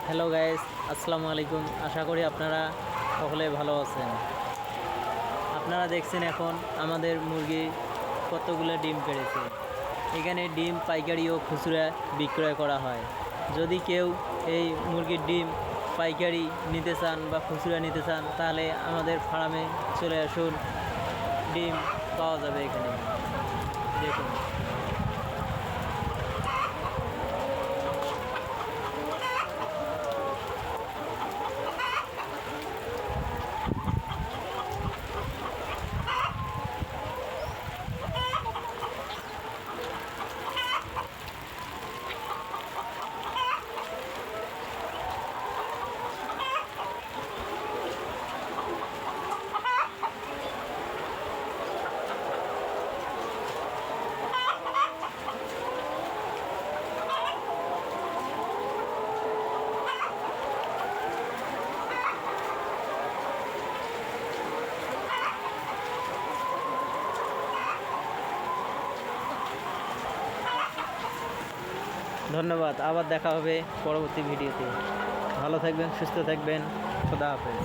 Hello guys, আসসালামু আলাইকুম। আশা করি আপনারা সকলে ভালো আছেন। আপনারা দেখছেন এখন আমাদের মুরগি কতগুলো ডিম পেড়েছে। এখানে ডিম পাইকারি ও খুচরা বিক্রয় করা হয়। যদি কেউ এই মুরগির ডিম পাইকারি নিতে চান বা খুচরা নিতে চান তাহলে আমাদের ফার্মে চলে আসুন, ডিম পাওয়া যাবে এখানে। দেখুন। ধন্যবাদ। আবার দেখা হবে পরবর্তী ভিডিওতে। ভালো থাকবেন, সুস্থ থাকবেন। খোদা হাফেজ।